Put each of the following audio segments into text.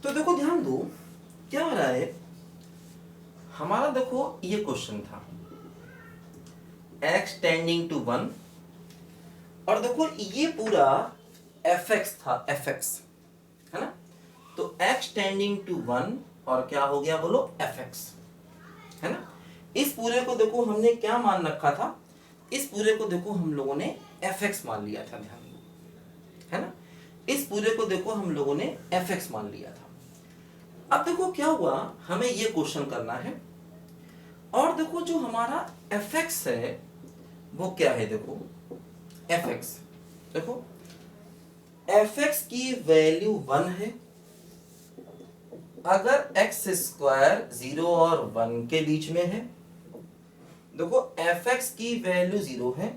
तो देखो ध्यान दो क्या हो रहा है, हमारा देखो ये क्वेश्चन था x टेंडिंग टू 1 और देखो ये पूरा fx था, fx है ना। तो x टेंडिंग टू 1 और क्या हो गया बोलो fx है ना। इस पूरे को देखो हमने क्या मान रखा था, इस पूरे को देखो हम लोगों ने fx मान लिया था, ध्यान दो है ना। इस पूरे को देखो हम लोगों ने fx मान लिया था। अब देखो क्या हुआ, हमें ये क्वेश्चन करना है और देखो जो हमारा fx है वो क्या है, देखो fx, देखो fx की वैल्यू 1 है अगर x स्क्वायर 0 और 1 के बीच में है। देखो fx की वैल्यू 0 है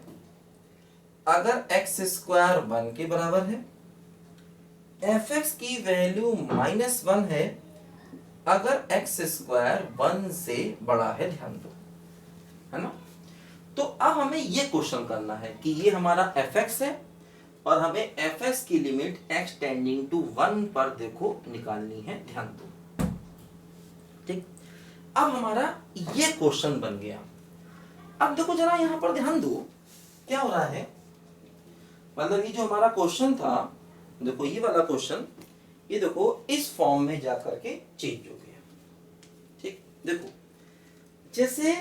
अगर x स्क्वायर 1 के बराबर है। fx की वैल्यू -1 है अगर x स्क्वायर 1 से बड़ा है, ध्यान दो है ना। तो अब हमें ये क्वेश्चन करना है कि ये हमारा fx है और हमें fx की लिमिट x टेंडिंग टू 1 पर देखो निकालनी है, ध्यान दो। ठीक, अब हमारा ये क्वेश्चन बन गया। अब देखो जरा यहां पर ध्यान दो क्या हो रहा है, मतलब ये जो हमारा क्वेश्चन था, देखो ये वाला क्वेश्चन, ये देखो इस फॉर्म में जाकर के चेंज हो गया। ठीक, देखो जैसे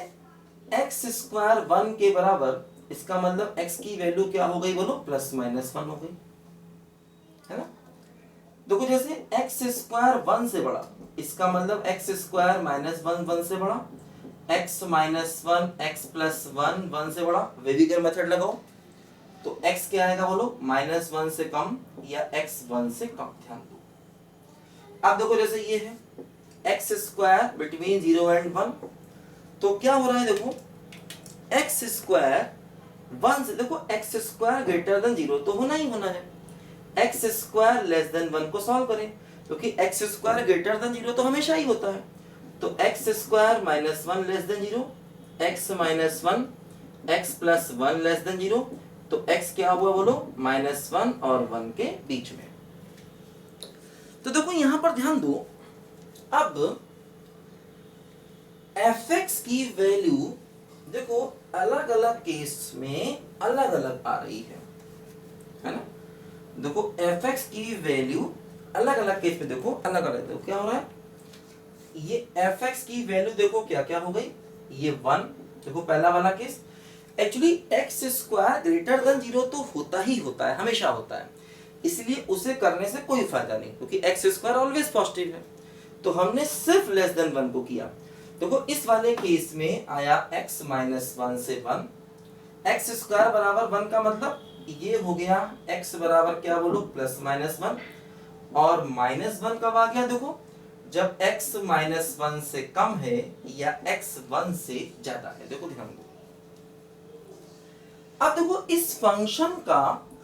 x स्क्वायर 1 के बराबर, इसका मतलब x की वैल्यू क्या हो गई बोलो, ±1 हो गई है ना। देखो जैसे x स्क्वायर 1 से बड़ा, इसका मतलब x स्क्वायर -1 1 से बड़ा, x -1 x +1 1 से बड़ा, वेविगर मेथड लगाओ तो x क्या आएगा बोलो, -1 से कम या x 1 से कम, ध्यान दो। अब देखो जैसे ये है x स्क्वायर बिटवीन 0 एंड 1, तो क्या हो रहा है, देखो x स्क्वायर 1 से, देखो x स्क्वायर ग्रेटर देन 0 तो होना ही होना है, x स्क्वायर लेस देन 1 को सॉल्व करें क्योंकि x स्क्वायर ग्रेटर देन 0 तो हमेशा ही होता है। तो x square -1 less than 0, x -1 x +1 less than 0, तो x क्या हुआ बोलो, -1 और 1 के बीच में। तो देखो यहां पर ध्यान दो, अब fx की वैल्यू देखो अलग अलग केस में अलग अलग आ रही है ना। देखो fx की वैल्यू अलग अलग केस में देखो अलग अलग, देखो क्या हो रहा है, ये fx की वैल्यू देखो क्या क्या हो गई, ये 1, देखो पहला वाला case. Actually x square greater than 0 तो होता ही होता है, हमेशा होता है, इसलिए उसे करने से कोई फायदा नहीं क्योंकि x स्क्वायर ऑलवेज पॉजिटिव है। तो हमने सिर्फ लेस देन 1 को किया। देखो इस वाले केस में आया x -1 से 1, x स्क्वायर बराबर 1 का मतलब ये हो गया x बराबर क्या बोलो, +-1, और -1 कब आ गया, देखो जब x -1 से कम है या x 1 से ज्यादा है। देखो ध्यान दो, अब देखो इस फंक्शन का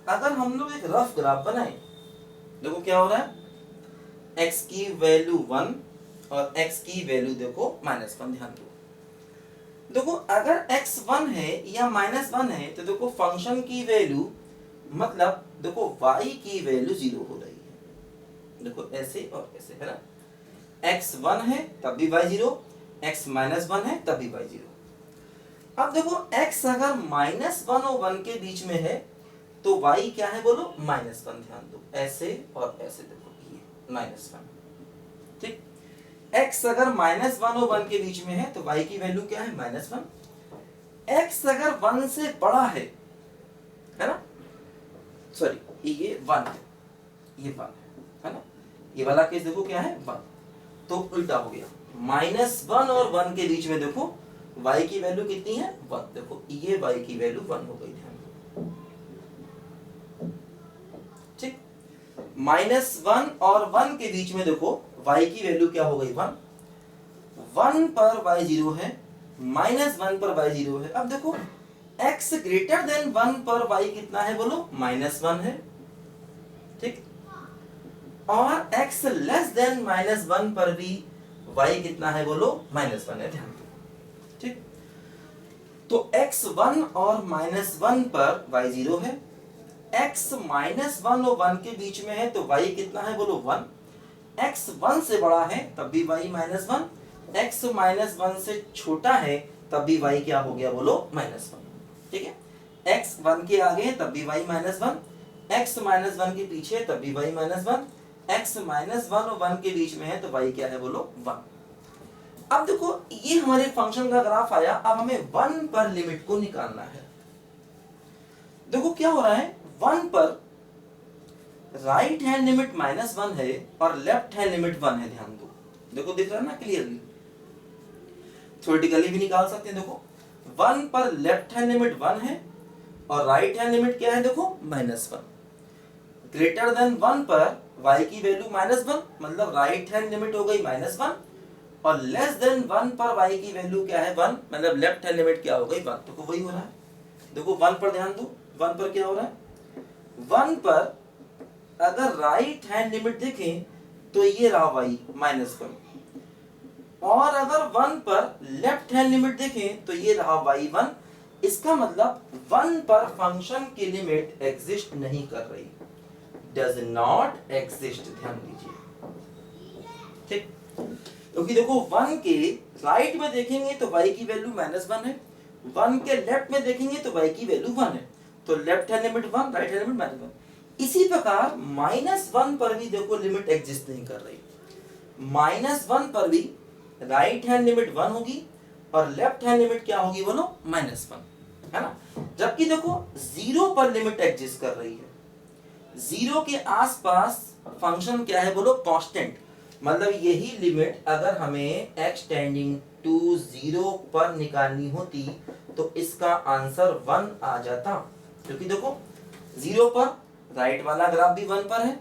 अगर हम लोग एक रफ ग्राफ बनाएं, देखो क्या हो रहा है, x की वैल्यू 1 और x की वैल्यू देखो -1, ध्यान दो। देखो अगर x 1 है या -1 है तो देखो फंक्शन की वैल्यू, मतलब देखो y की वैल्यू 0 हो रही है, देखो ऐसे और ऐसे है ना। x 1 है तब भी y 0, x -1 है तब भी y 0। अब देखो x अगर -1 और 1 के बीच में है तो y क्या है बोलो, -1, ध्यान दो ऐसे और ऐसे, देखो ये -1। ठीक, x अगर -1 और 1 के बीच में है तो y की वैल्यू क्या है, -1। x अगर 1 से बड़ा है ना, सॉरी ये 1 है, ये 1 है ना, ये वाला केस देखो क्या है 1, तो उल्टा हो गया, -1 और 1 के बीच में देखो y की वैल्यू कितनी है, 1, देखो ये y की वैल्यू 1 हो गई, ध्यान दो। ठीक, -1 और 1 के बीच में देखो y की वैल्यू क्या हो गई, 1, 1 पर y 0 है, -1 पर y 0 है। अब देखो x ग्रेटर देन 1 पर y कितना है बोलो, -1 है। ठीक, और x लेस देन -1 पर भी y कितना है बोलो, -1 है, ध्यान दो। ठीक, तो x1 और -1 पर y 0 है, x -1 और 1 के बीच में है तो y कितना है बोलो, 1, x 1 से बड़ा है तब भी y minus one, x minus one से छोटा है तब भी y क्या हो गया बोलो माइनस वन। ठीक है, x 1 के आगे है तब भी y minus one, x minus one के पीछे तब भी y minus one, x minus one और 1 के बीच में है तो y क्या है बोलो 1। अब देखो ये हमारे फंक्शन का ग्राफ आया, अब हमें 1 पर लिमिट को निकालना है। देखो क्या हो रहा है, 1 पर right hand limit minus one है और लेफ्ट हैंड लिमिट 1 है। ध्यान दो, देखो दिख रहा है ना क्लियरली, थ्योरेटिकली भी निकाल सकते हैं। देखो 1 पर लेफ्ट हैंड लिमिट 1 है और राइट हैंड लिमिट क्या है देखो माइनस वन। ग्रेटर देन 1 पर y की वैल्यू माइनस वन, मतलब राइट हैंड लिमिट हो गई माइनस वन, और लेस देन 1 पर y की वैल्यू क्या है 1, मतलब लेफ्ट हैंड लिमिट क्या हो गई 1। तो वही हो रहा है। देखो 1 पर ध्यान दो, 1 पर क्या हो रहा है, 1 पर अगर राइट हैंड लिमिट देखें तो ये रहा y माइनस वन, और अगर 1 पर लेफ्ट हैंड लिमिट देखें तो ये रहा y1। इसका मतलब 1 पर फंक्शन की लिमिट एग्जिस्ट नहीं कर रही, डज नॉट एग्जिस्ट। ध्यान दीजिए, ठीक, क्योंकि देखो 1 के राइट में देखेंगे तो y की वैल्यू माइनस वन है, 1 के लेफ्ट में देखेंगे तो y की वैल्यू 1 है, तो left hand limit 1, right hand limit minus one. इसी प्रकार माइनस वन पर भी देखो लिमिट एग्जिस्ट नहीं कर रही, माइनस वन पर भी राइट हैंड लिमिट 1 होगी और लेफ्ट हैंड लिमिट क्या होगी बोलो माइनस वन, है ना। जबकि देखो 0 पर लिमिट एग्जिस्ट कर रही है, 0 के आसपास फंक्शन क्या है बोलो कांस्टेंट, मतलब यही लिमिट अगर हमें x टेंडिंग टू 0 पर निकालनी होती तो इसका आंसर 1 आ जाता। क्योंकि देखो 0 पर राइट वाला ग्राफ भी 1 पर है,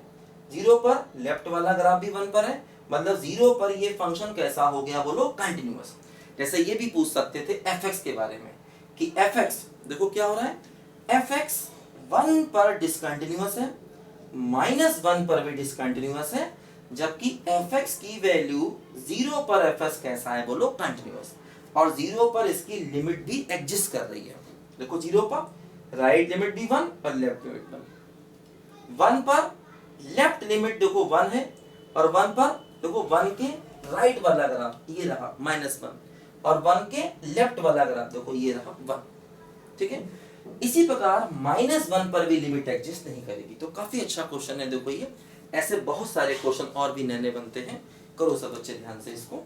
0 पर लेफ्ट वाला ग्राफ भी 1 पर है, मतलब 0 पर ये फंक्शन कैसा हो गया बोलो कंटिन्यूअस। जैसे ये भी पूछ सकते थे fx के बारे में कि fx देखो क्या हो रहा है, fx 1 पर डिसकंटिन्यूअस है, माइनस 1 पर भी डिसकंटिन्यूअस है, जबकि fx की वैल्यू 0 पर fs कैसा है बोलो कंटिन्यूअस, और 0 पर इसकी लिमिट भी एग्जिस्ट कर रही है। देखो 0 पर राइट लिमिट भी 1 और लेफ्ट लिमिट 1, 1 पर लेफ्ट लिमिट देखो 1 है और 1 पर देखो 1 के राइट वाला ग्राफ ये रहा माइनस वन, और 1 के लेफ्ट वाला ग्राफ देखो ये रहा 1। ठीक है, इसी प्रकार माइनस 1 पर भी लिमिट एग्जिस्ट नहीं करेगी। तो काफी अच्छा क्वेश्चन है। देखो ये ऐसे बहुत सारे क्वेश्चन और भी नए बनते हैं, करो सब बच्चे ध्यान से इसको।